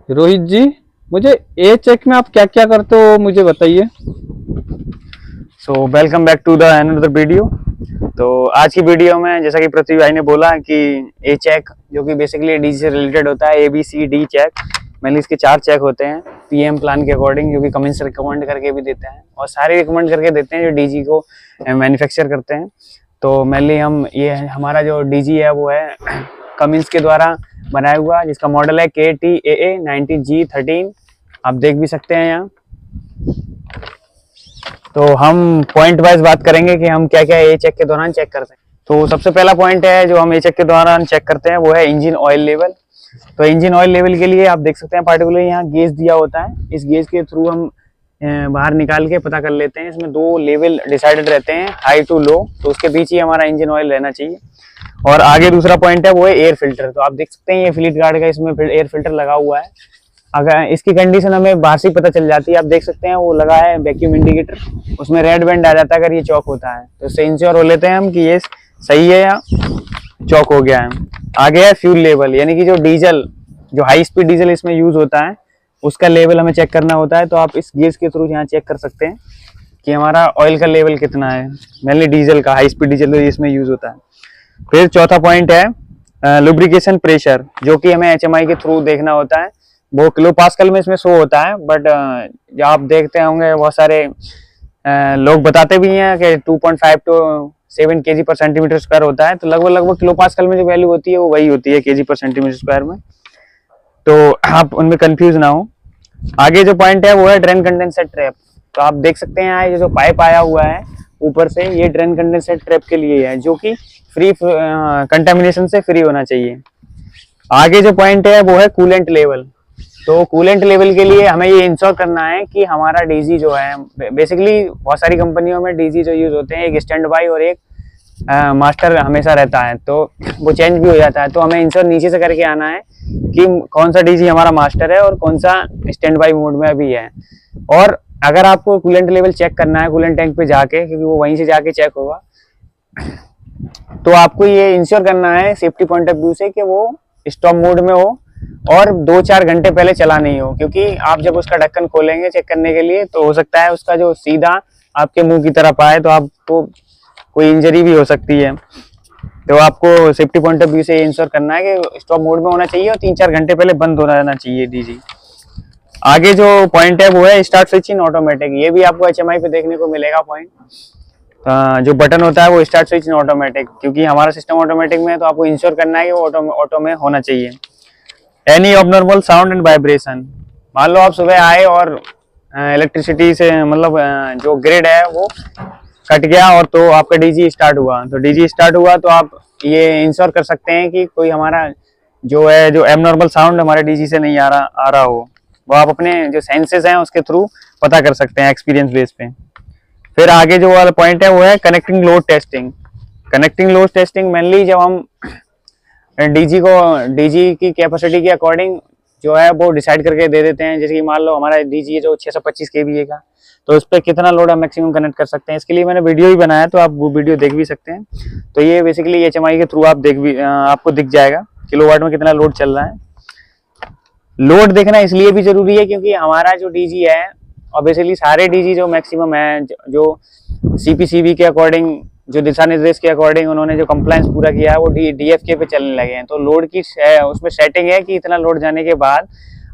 रोहित जी, मुझे ए चेक में आप क्या क्या करते हो मुझे बताइए। So welcome back to the another video. तो आज की वीडियो में जैसा कि पृथ्वी भाई ने बोला कि ए चेक जो कि बेसिकली डीजी से रिलेटेड होता है, ABCD चेक। मेनली इसके 4 चेक होते हैं PM प्लान के अकॉर्डिंग, जो कि कमिंस रिकमेंड करके भी देते हैं और सारे रिकमेंड करके देते हैं जो डीजी को मैन्युफैक्चर करते हैं। तो मेनली हमारा जो डीजी है वो है कमिंस के द्वारा बनाया हुआ, जिसका मॉडल है KTAA 90G13। आप देख भी सकते हैं यहाँ। तो हम पॉइंट वाइज बात करेंगे कि हम क्या क्या ए चेक के दौरान चेक करते हैं। तो सबसे पहला पॉइंट है जो हम ए चेक के दौरान चेक करते हैं वो है इंजन ऑयल लेवल। तो इंजन ऑयल लेवल के लिए आप देख सकते हैं पार्टिकुलर यहाँ गेज दिया होता है। इस गेज के थ्रू हम बाहर निकाल के पता कर लेते हैं। इसमें 2 लेवल डिसाइडेड रहते हैं, हाई टू लो, तो उसके बीच ही हमारा इंजन ऑयल रहना चाहिए। और आगे दूसरा पॉइंट है वो है एयर फिल्टर। तो आप देख सकते हैं ये फ्लीट गार्ड का इसमें एयर फिल्टर लगा हुआ है। अगर इसकी कंडीशन हमें बाहर से पता चल जाती है। आप देख सकते हैं वो लगा है वैक्यूम इंडिकेटर, उसमें रेड बैंड आ जाता है अगर ये चौक होता है, तो इससे इंश्योर हो लेते हैं हम कि ये सही है या चौक हो गया है। आगे है फ्यूल लेवल, यानी कि जो डीजल, जो हाई स्पीड डीजल इसमें यूज होता है उसका लेवल हमें चेक करना होता है। तो आप इस गेज के थ्रू यहाँ चेक कर सकते हैं कि हमारा ऑयल का लेवल कितना है, मेनली डीजल का, हाई स्पीड डीजल इसमें यूज होता है। फिर चौथा पॉइंट है लुब्रिकेशन प्रेशर, जो कि हमें HMI के थ्रू देखना होता है। वो किलो पास्कल में इसमें शो होता है, बट जो आप देखते होंगे बहुत सारे लोग बताते भी हैं कि 2.5 to 7 kg पर सेंटीमीटर स्क्वायर होता है। तो लगभग किलो पास्कल में जो वैल्यू होती है वो वही होती है kg पर सेंटीमीटर स्क्वायर में। तो आप उनमें कंफ्यूज ना हो। आगे जो पॉइंट है वो है ड्रेन कंडेंसर ट्रैप। तो आप देख सकते हैं ये जो पाइप आया हुआ है ऊपर से, ये ड्रेन कंडेंसर ट्रैप के लिए है, जो कि फ्री कंटेमिनेशन से फ्री होना चाहिए। आगे जो पॉइंट है वो है कूलेंट लेवल। तो कूलेंट लेवल के लिए हमें ये इंश्योर करना है कि हमारा डीजी जो है, बेसिकली बहुत सारी कंपनियों में डीजी जो यूज होते हैं एक स्टैंड बाई और एक मास्टर हमेशा रहता है, तो वो चेंज भी हो जाता है। तो हमें इंश्योर नीचे से करके आना है कि कौन सा डीजी हमारा मास्टर है और कौन सा स्टैंड बाई मोड में अभी है। और अगर आपको कूलेंट लेवल चेक करना है कूलेंट टैंक पे जाके, क्योंकि वो वहीं से जाके चेक होगा, तो आपको ये इंश्योर करना है सेफ्टी पॉइंट ऑफ व्यू से कि वो स्टॉप मोड में हो और 2-4 घंटे पहले चला नहीं हो। क्योंकि आप जब उसका ढक्कन खोलेंगे चेक करने के लिए तो हो सकता है उसका जो सीधा आपके मुंह की तरफ आए, तो आपको कोई इंजरी भी हो सकती है। तो आपको सेफ्टी पॉइंट ऑफ व्यू से इंश्योर करना है कि स्टॉप मोड में होना चाहिए और 3-4 घंटे पहले बंद हो रहना चाहिए डीजी। आगे जो पॉइंट है वो है स्टार्ट स्विच इन ऑटोमेटिक। ये भी आपको HMI पे देखने को मिलेगा पॉइंट। जो बटन होता है वो स्टार्ट स्विच इन ऑटोमेटिक, क्योंकि हमारा सिस्टम ऑटोमेटिक में है तो आपको इंश्योर करना है कि वो ऑटो में होना चाहिए। एनी ऑब्नॉर्मल साउंड एंड वाइब्रेशन, मान लो आप सुबह आए और इलेक्ट्रिसिटी से मतलब जो ग्रिड है वो कट गया और तो आपका डीजी स्टार्ट हुआ, तो डीजी स्टार्ट हुआ तो आप ये इंश्योर कर सकते हैं कि कोई हमारा जो एबनॉर्मल साउंड हमारे डीजी से नहीं आ रहा हो। वो आप अपने जो सेंसेस हैं उसके थ्रू पता कर सकते हैं एक्सपीरियंस बेस पे। फिर आगे जो वाला पॉइंट है वो है connecting load testing. Connecting load testing mainly जब हम डीजी की कैपेसिटी के अकॉर्डिंग जो है वो डिसाइड करके दे देते हैं। जैसे कि मान लो हमारा डीजी जो 625 kVA का, तो उस पर कितना लोड हम मैक्सिमम कनेक्ट कर सकते हैं। इसके लिए मैंने वीडियो ही बनाया, तो आप वो वीडियो देख भी सकते हैं। तो ये बेसिकली HMI के थ्रू आप आपको दिख जाएगा किलोवाट में कितना लोड चल रहा है। लोड देखना इसलिए भी जरूरी है क्योंकि हमारा जो डीजी है, और बेसिकली सारे डीजी जो मैक्सिमम है, जो CPCB के अकॉर्डिंग, जो दिशा निर्देश के अकॉर्डिंग उन्होंने जो कंप्लायंस पूरा किया है वो DFK पे चलने लगे हैं। तो लोड की उसमें सेटिंग है कि इतना लोड जाने के बाद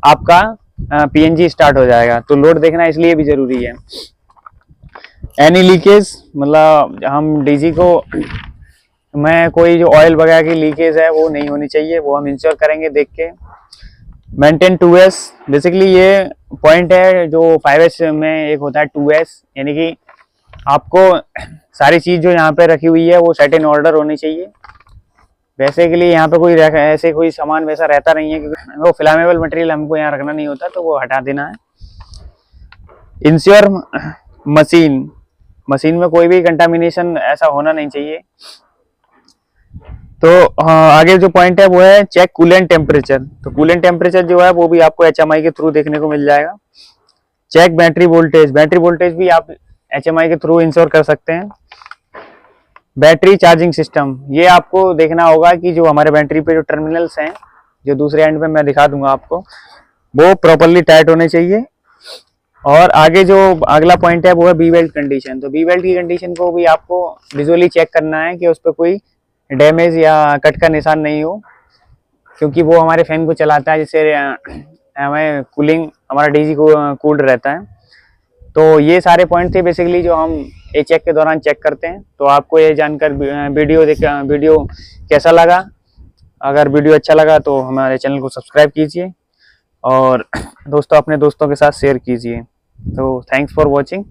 आपका PNG स्टार्ट हो जाएगा। तो लोड देखना इसलिए भी जरूरी है। एनी लीकेज, मतलब हम डीजी को में कोई जो ऑयल वगैरह की लीकेज है वो नहीं होनी चाहिए, वो हम इंश्योर करेंगे देख के। मेंटेन 2S, बेसिकली ये पॉइंट है जो 5S में एक होता है 2S, यानी कि आपको सारी चीज जो यहाँ पे रखी हुई है वो सेट इन ऑर्डर होनी चाहिए। वैसे के लिए यहाँ पे कोई ऐसे कोई सामान वैसा रहता नहीं है, क्योंकि वो फ्लैमेबल मटेरियल हमको यहाँ रखना नहीं होता, तो वो हटा देना है। इंश्योर मशीन में कोई भी कंटामिनेशन ऐसा होना नहीं चाहिए। तो आगे जो पॉइंट है वो है चेक कूलेंट टेम्परेचर। तो कूलेंट टेम्परेचर जो है वो भी आपको HMI के थ्रू देखने को मिल जाएगा। चेक बैटरी वोल्टेज भी आप HMI के थ्रू इंश्योर कर सकते हैं। बैटरी चार्जिंग सिस्टम, ये आपको देखना होगा कि जो हमारे बैटरी पे जो टर्मिनल्स हैं, जो दूसरे एंड पे मैं दिखा दूंगा आपको, वो प्रॉपरली टाइट होने चाहिए। और आगे जो अगला पॉइंट है वो है बी बेल्ट कंडीशन। तो बी बेल्ट की कंडीशन को भी आपको विजुअली चेक करना है कि उस पर कोई डैमेज या कट का निशान नहीं हो, क्योंकि वो हमारे फैन को चलाता है, जिससे हमें कूलिंग, हमारा डीजी को कूल्ड रहता है। तो ये सारे पॉइंट थे बेसिकली जो हम ए चेक के दौरान चेक करते हैं। तो आपको ये जानकर वीडियो कैसा लगा? अगर वीडियो अच्छा लगा तो हमारे चैनल को सब्सक्राइब कीजिए और दोस्तों अपने दोस्तों के साथ शेयर कीजिए। तो थैंक्स फॉर वॉचिंग।